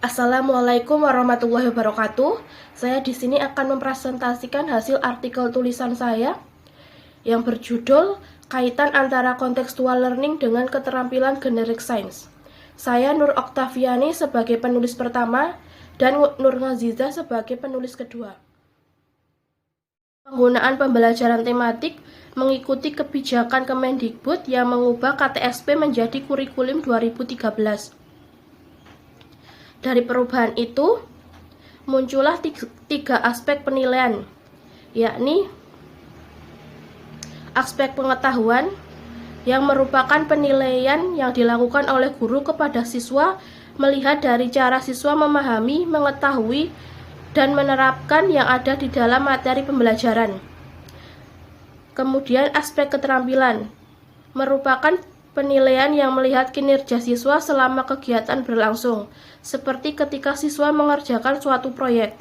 Assalamualaikum warahmatullahi wabarakatuh. Saya di sini akan mempresentasikan hasil artikel tulisan saya yang berjudul Kaitan antara Contextual Learning dengan Keterampilan Generic Science. Saya Nur Oktaviani sebagai penulis pertama dan Nur Ngaziza sebagai penulis kedua. Penggunaan pembelajaran tematik mengikuti kebijakan Kemendikbud yang mengubah KTSP menjadi kurikulum 2013. Dari perubahan itu, muncullah tiga aspek penilaian, yakni aspek pengetahuan yang merupakan penilaian yang dilakukan oleh guru kepada siswa melihat dari cara siswa memahami, mengetahui, dan menerapkan yang ada di dalam materi pembelajaran. Kemudian aspek keterampilan merupakan penilaian yang melihat kinerja siswa selama kegiatan berlangsung, seperti ketika siswa mengerjakan suatu proyek.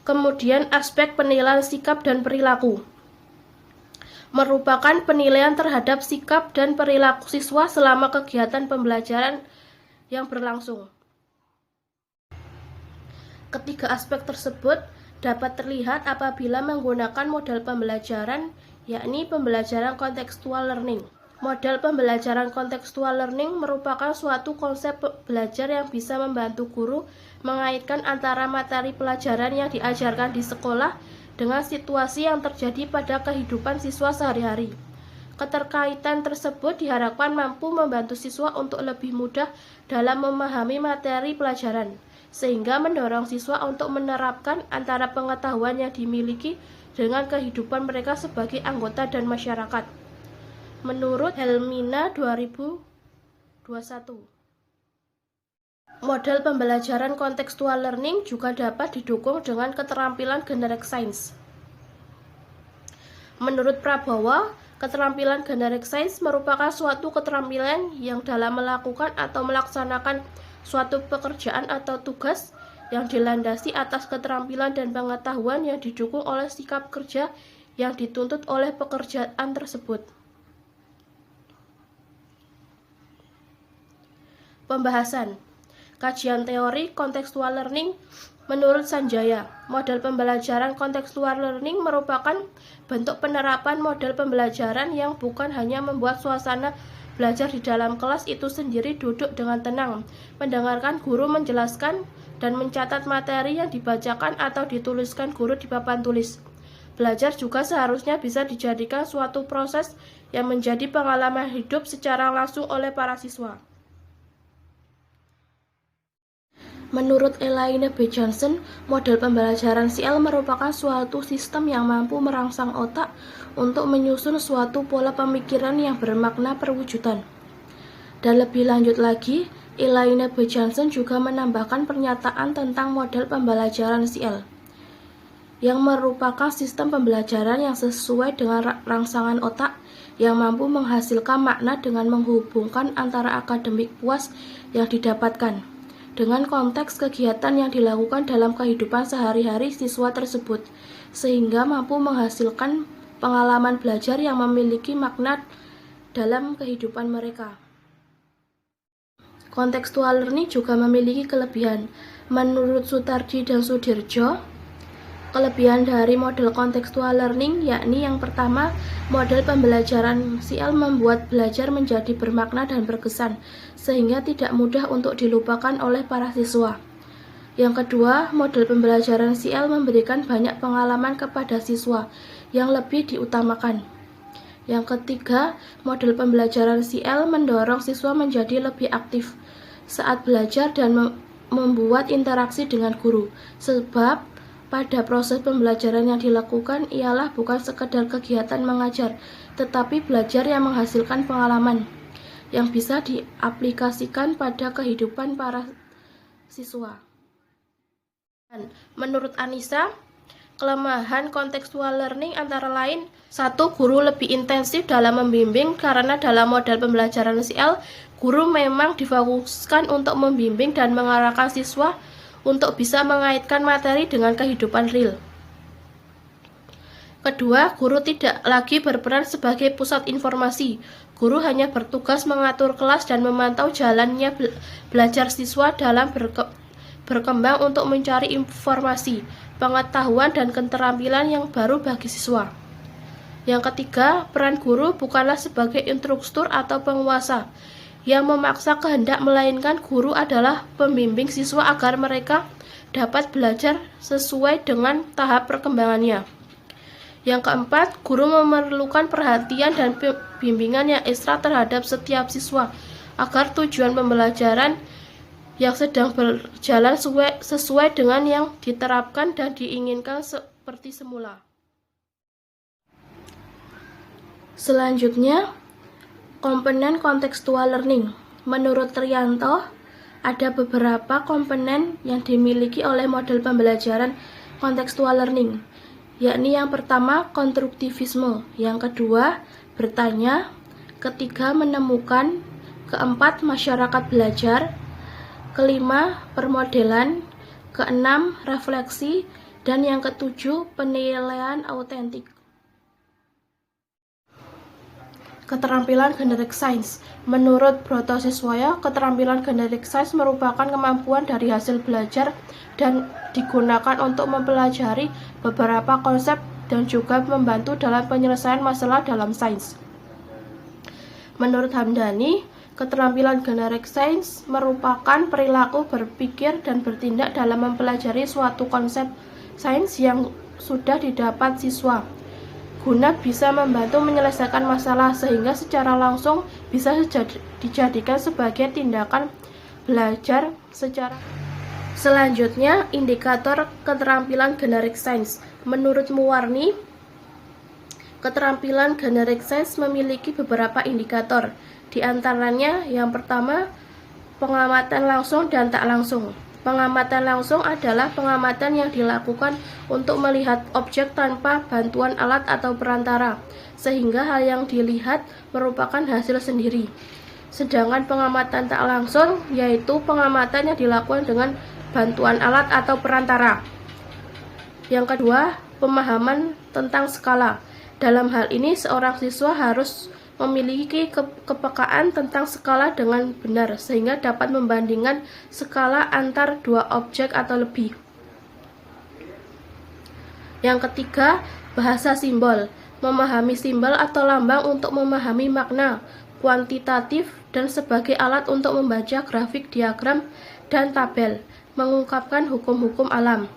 Kemudian aspek penilaian sikap dan perilaku merupakan penilaian terhadap sikap dan perilaku siswa selama kegiatan pembelajaran yang berlangsung. Ketiga aspek tersebut dapat terlihat apabila menggunakan model pembelajaran, yakni pembelajaran contextual learning. Model pembelajaran contextual learning merupakan suatu konsep belajar yang bisa membantu guru mengaitkan antara materi pelajaran yang diajarkan di sekolah dengan situasi yang terjadi pada kehidupan siswa sehari-hari. Keterkaitan tersebut diharapkan mampu membantu siswa untuk lebih mudah dalam memahami materi pelajaran, sehingga mendorong siswa untuk menerapkan antara pengetahuan yang dimiliki dengan kehidupan mereka sebagai anggota dan masyarakat. Menurut Helmina 2021, model pembelajaran contextual learning juga dapat didukung dengan keterampilan generic science. Menurut Prabowo, keterampilan generic science merupakan suatu keterampilan yang dalam melakukan atau melaksanakan suatu pekerjaan atau tugas yang dilandasi atas keterampilan dan pengetahuan yang didukung oleh sikap kerja yang dituntut oleh pekerjaan tersebut. Pembahasan kajian teori contextual learning. Menurut Sanjaya, model pembelajaran contextual learning merupakan bentuk penerapan model pembelajaran yang bukan hanya membuat suasana belajar di dalam kelas itu sendiri duduk dengan tenang, mendengarkan guru menjelaskan dan mencatat materi yang dibacakan atau dituliskan guru di papan tulis. Belajar juga seharusnya bisa dijadikan suatu proses yang menjadi pengalaman hidup secara langsung oleh para siswa. Menurut Elaine B. Johnson, model pembelajaran CL merupakan suatu sistem yang mampu merangsang otak untuk menyusun suatu pola pemikiran yang bermakna perwujudan. Dan lebih lanjut lagi, Elaine B. Johnson juga menambahkan pernyataan tentang model pembelajaran CL, yang merupakan sistem pembelajaran yang sesuai dengan rangsangan otak, yang mampu menghasilkan makna dengan menghubungkan antara akademik puas yang didapatkan dengan konteks kegiatan yang dilakukan dalam kehidupan sehari-hari siswa tersebut, sehingga mampu menghasilkan pengalaman belajar yang memiliki makna dalam kehidupan mereka. Contextual learning juga memiliki kelebihan. Menurut Sutarji dan Sudirjo, kelebihan dari model contextual learning yakni yang pertama, model pembelajaran CL membuat belajar menjadi bermakna dan berkesan, sehingga tidak mudah untuk dilupakan oleh para siswa. Yang kedua, model pembelajaran CL memberikan banyak pengalaman kepada siswa yang lebih diutamakan. Yang ketiga, model pembelajaran CL mendorong siswa menjadi lebih aktif saat belajar dan membuat interaksi dengan guru, sebab pada proses pembelajaran yang dilakukan ialah bukan sekedar kegiatan mengajar, tetapi belajar yang menghasilkan pengalaman yang bisa diaplikasikan pada kehidupan para siswa. Menurut Anissa, kelemahan contextual learning antara lain: 1. Guru lebih intensif dalam membimbing karena dalam model pembelajaran CL, guru memang difokuskan untuk membimbing dan mengarahkan siswa untuk bisa mengaitkan materi dengan kehidupan real. Kedua, guru tidak lagi berperan sebagai pusat informasi. Guru hanya bertugas mengatur kelas dan memantau jalannya belajar siswa dalam berkembang untuk mencari informasi, pengetahuan, dan keterampilan yang baru bagi siswa. Yang ketiga, peran guru bukanlah sebagai instruktur atau penguasa yang memaksa kehendak, melainkan guru adalah pembimbing siswa agar mereka dapat belajar sesuai dengan tahap perkembangannya. Yang keempat, guru memerlukan perhatian dan bimbingan yang ekstra terhadap setiap siswa agar tujuan pembelajaran yang sedang berjalan sesuai dengan yang diterapkan dan diinginkan seperti semula. Selanjutnya, komponen kontekstual learning. Menurut Trianto, ada beberapa komponen yang dimiliki oleh model pembelajaran kontekstual learning, yakni yang pertama konstruktivisme, yang kedua bertanya, ketiga menemukan, keempat masyarakat belajar, kelima permodelan, keenam refleksi, dan yang ketujuh penilaian autentik. Keterampilan generik sains. Menurut Broto Siswoyo, keterampilan generik sains merupakan kemampuan dari hasil belajar dan digunakan untuk mempelajari beberapa konsep dan juga membantu dalam penyelesaian masalah dalam sains. Menurut Hamdani, keterampilan generik sains merupakan perilaku berpikir dan bertindak dalam mempelajari suatu konsep sains yang sudah didapat siswa, guna bisa membantu menyelesaikan masalah sehingga secara langsung bisa dijadikan sebagai tindakan belajar secara. Selanjutnya, indikator keterampilan generik sains. Menurut Muwarni, keterampilan generik sains memiliki beberapa indikator. Di antaranya, yang pertama, pengamatan langsung dan tak langsung. Pengamatan langsung adalah pengamatan yang dilakukan untuk melihat objek tanpa bantuan alat atau perantara, sehingga hal yang dilihat merupakan hasil sendiri. Sedangkan pengamatan tak langsung yaitu pengamatan yang dilakukan dengan bantuan alat atau perantara. Yang kedua, pemahaman tentang skala. Dalam hal ini, seorang siswa harus memiliki kepekaan tentang skala dengan benar, sehingga dapat membandingkan skala antar dua objek atau lebih. Yang ketiga, bahasa simbol. Memahami simbol atau lambang untuk memahami makna kuantitatif dan sebagai alat untuk membaca grafik, diagram, dan tabel, mengungkapkan hukum-hukum alam.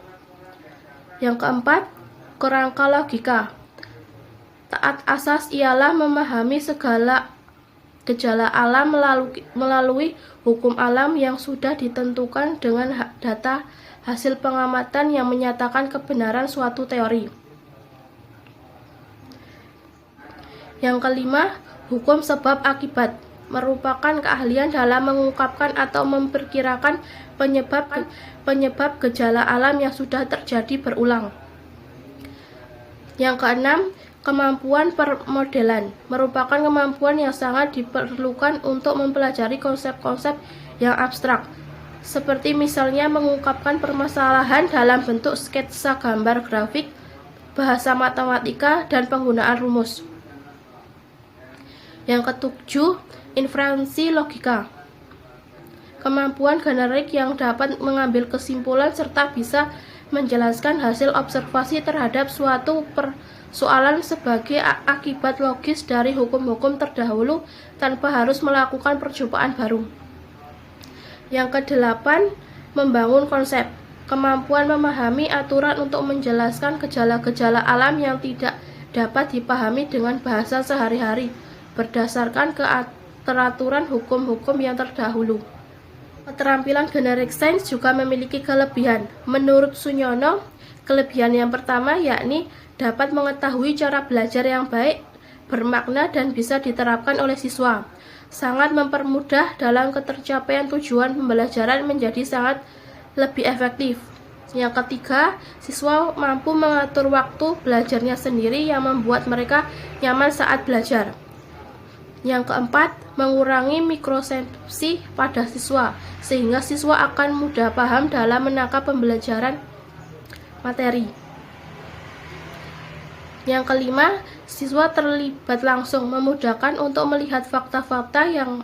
Yang keempat, kerangka logika. Taat asas ialah memahami segala gejala alam melalui hukum alam yang sudah ditentukan dengan data hasil pengamatan yang menyatakan kebenaran suatu teori. Yang kelima, hukum sebab akibat merupakan keahlian dalam mengungkapkan atau memperkirakan penyebab gejala alam yang sudah terjadi berulang. Yang keenam, kemampuan permodelan merupakan kemampuan yang sangat diperlukan untuk mempelajari konsep-konsep yang abstrak, seperti misalnya mengungkapkan permasalahan dalam bentuk sketsa gambar grafik, bahasa matematika, dan penggunaan rumus. Yang ketujuh, inferensi logika. Kemampuan generik yang dapat mengambil kesimpulan serta bisa menjelaskan hasil observasi terhadap suatu persoalan sebagai akibat logis dari hukum-hukum terdahulu tanpa harus melakukan percobaan baru. Yang kedelapan, membangun konsep. Kemampuan memahami aturan untuk menjelaskan gejala-gejala alam yang tidak dapat dipahami dengan bahasa sehari-hari berdasarkan keteraturan hukum-hukum yang terdahulu. Keterampilan generik sains juga memiliki kelebihan. Menurut Sunyono, kelebihan yang pertama yakni dapat mengetahui cara belajar yang baik, bermakna, dan bisa diterapkan oleh siswa. Sangat mempermudah dalam ketercapaian tujuan pembelajaran menjadi sangat lebih efektif. Yang ketiga, siswa mampu mengatur waktu belajarnya sendiri yang membuat mereka nyaman saat belajar. Yang keempat, mengurangi mikrosepsi pada siswa, sehingga siswa akan mudah paham dalam menangkap pembelajaran materi. Yang kelima, siswa terlibat langsung, memudahkan untuk melihat fakta-fakta yang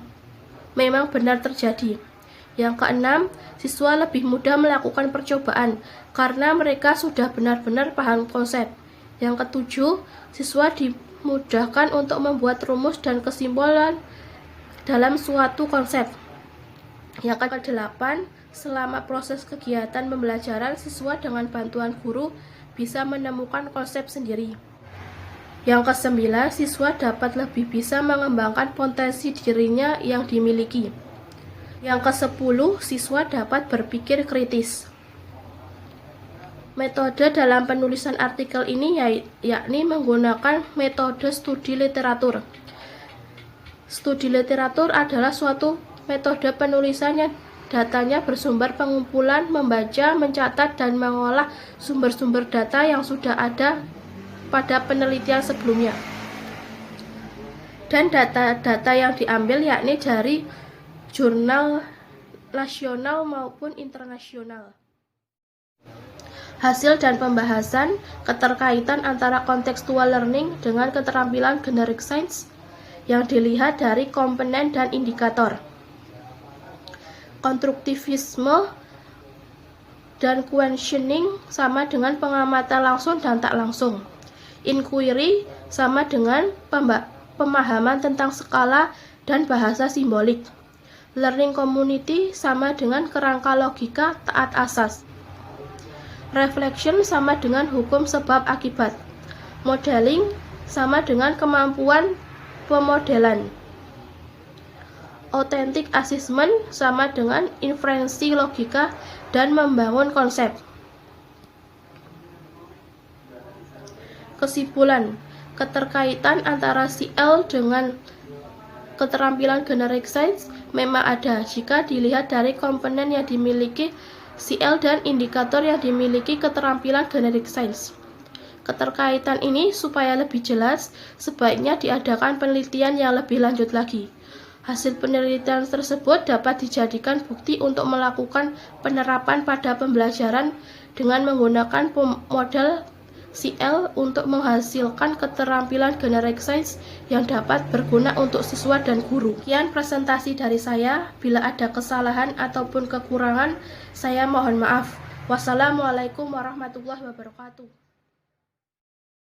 memang benar terjadi. Yang keenam, siswa lebih mudah melakukan percobaan karena mereka sudah benar-benar paham konsep. Yang ketujuh, siswa dimudahkan untuk membuat rumus dan kesimpulan dalam suatu konsep. Yang kedelapan, selama proses kegiatan pembelajaran, siswa dengan bantuan guru bisa menemukan konsep sendiri. Yang kesembilan, siswa dapat lebih bisa mengembangkan potensi dirinya yang dimiliki. Yang kesepuluh, siswa dapat berpikir kritis. Metode dalam penulisan artikel ini yakni menggunakan metode studi literatur. Studi literatur adalah suatu metode penulisan yang datanya bersumber pengumpulan, membaca, mencatat, dan mengolah sumber-sumber data yang sudah ada pada penelitian sebelumnya. Dan data-data yang diambil yakni dari jurnal nasional maupun internasional. Hasil dan pembahasan keterkaitan antara contextual learning dengan keterampilan generic science yang dilihat dari komponen dan indikator. Konstruktivisme dan questioning sama dengan pengamatan langsung dan tak langsung. Inquiry sama dengan pemahaman tentang skala dan bahasa simbolik. Learning community sama dengan kerangka logika taat asas. Reflection sama dengan hukum sebab akibat. Modeling sama dengan kemampuan pemodelan. Authentic assessment sama dengan inferensi logika dan membangun konsep. Kesimpulan, keterkaitan antara CL dengan keterampilan generic science memang ada jika dilihat dari komponen yang dimiliki CL dan indikator yang dimiliki keterampilan generic science. Keterkaitan ini supaya lebih jelas, sebaiknya diadakan penelitian yang lebih lanjut lagi. Hasil penelitian tersebut dapat dijadikan bukti untuk melakukan penerapan pada pembelajaran dengan menggunakan model CL untuk menghasilkan keterampilan generic science yang dapat berguna untuk siswa dan guru. Sekian presentasi dari saya. Bila ada kesalahan ataupun kekurangan, saya mohon maaf. Wassalamualaikum warahmatullahi wabarakatuh.